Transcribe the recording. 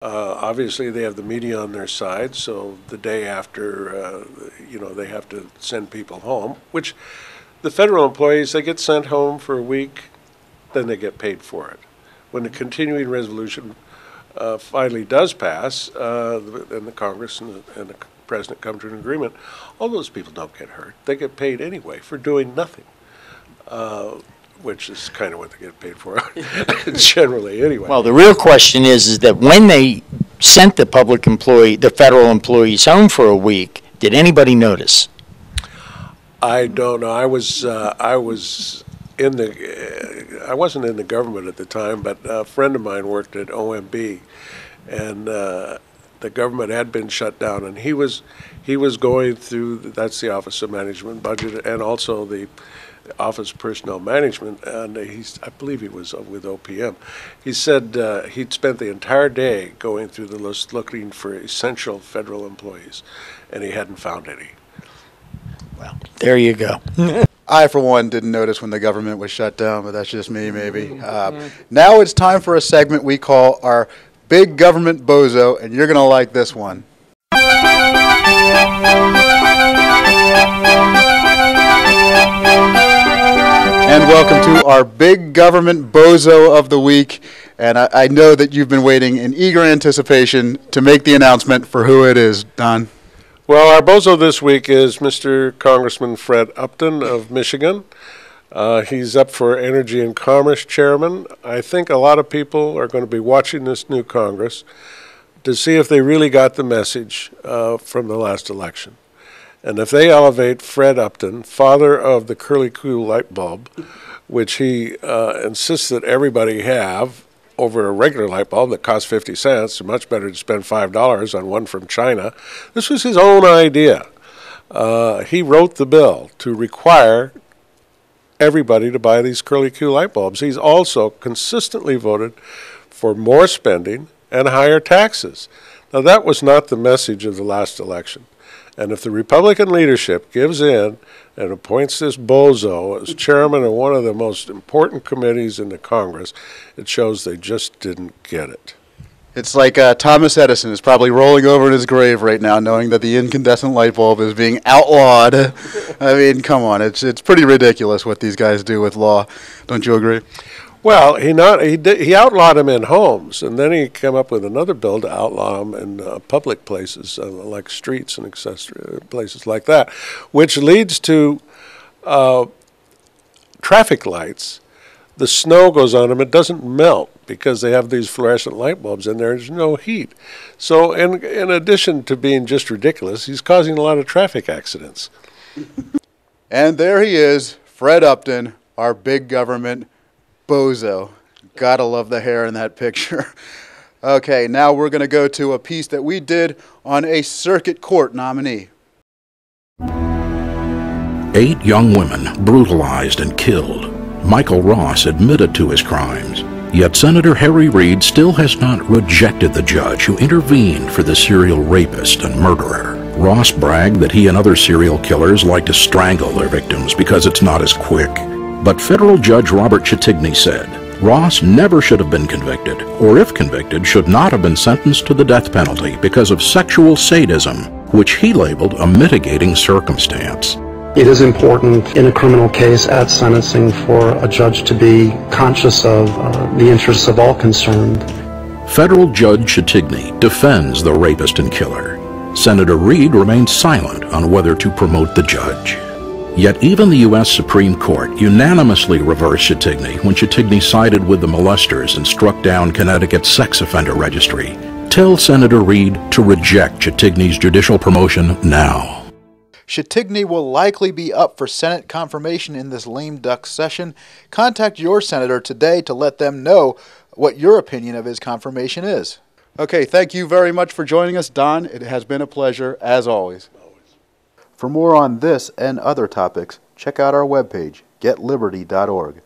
Obviously, they have the media on their side, so the day after, they have to send people home, which the federal employees, they get sent home for a week, then they get paid for it. When the continuing resolution finally does pass, and the Congress and the President come to an agreement, all those people don't get hurt. They get paid anyway for doing nothing, which is kind of what they get paid for generally anyway. Well, the real question is that when they sent the the federal employees home for a week, did anybody notice? I don't know. I wasn't in the government at the time, but a friend of mine worked at OMB, and the government had been shut down, and he was going through, that's the Office of Management Budget, and also the Office of Personnel Management, and I believe he was with OPM. He said he'd spent the entire day going through the list looking for essential federal employees, and he hadn't found any. Well, there you go. I, for one, didn't notice when the government was shut down, but that's just me, maybe. Now it's time for a segment we call our Big Government Bozo, and you're going to like this one. And welcome to our Big Government Bozo of the Week. And I know that you've been waiting in eager anticipation to make the announcement for who it is, Don. Well, our bozo this week is Mr. Congressman Fred Upton of Michigan. He's up for Energy and Commerce Chairman. I think a lot of people are going to be watching this new Congress to see if they really got the message from the last election. And if they elevate Fred Upton, father of the curly Q light bulb, which he insists that everybody have, over a regular light bulb that costs 50 cents, it's much better to spend $5 on one from China. This was his own idea. He wrote the bill to require everybody to buy these curly Q light bulbs. He's also consistently voted for more spending and higher taxes. Now, that was not the message of the last election. And if the Republican leadership gives in and appoints this bozo as chairman of one of the most important committees in the Congress, it shows they just didn't get it. It's like Thomas Edison is probably rolling over in his grave right now, knowing that the incandescent light bulb is being outlawed. I mean, come on, it's pretty ridiculous what these guys do with law. Don't you agree? Well, he outlawed them in homes, and then he came up with another bill to outlaw them in public places, like streets and accessory places like that, which leads to traffic lights. The snow goes on them; it doesn't melt because they have these fluorescent light bulbs in there. There's no heat. So, in addition to being just ridiculous, he's causing a lot of traffic accidents. And there he is, Fred Upton, our big government bozo. Gotta love the hair in that picture. Okay, now we're going to go to a piece that we did on a circuit court nominee. 8 young women brutalized and killed. Michael Ross admitted to his crimes. Yet Senator Harry Reid still has not rejected the judge who intervened for the serial rapist and murderer. Ross bragged that he and other serial killers like to strangle their victims because it's not as quick. But federal judge Robert Chitigny said Ross never should have been convicted, or if convicted, should not have been sentenced to the death penalty because of sexual sadism, which he labeled a mitigating circumstance. It is important in a criminal case at sentencing for a judge to be conscious of the interests of all concerned. Federal Judge Chitigny defends the rapist and killer. Senator Reid remains silent on whether to promote the judge. Yet even the U.S. Supreme Court unanimously reversed Chitigny when Chitigny sided with the molesters and struck down Connecticut's sex offender registry. Tell Senator Reid to reject Chitigny's judicial promotion now. Chitigny will likely be up for Senate confirmation in this lame duck session. Contact your senator today to let them know what your opinion of his confirmation is. Okay, thank you very much for joining us, Don. It has been a pleasure, as always. For more on this and other topics, check out our webpage, getliberty.org.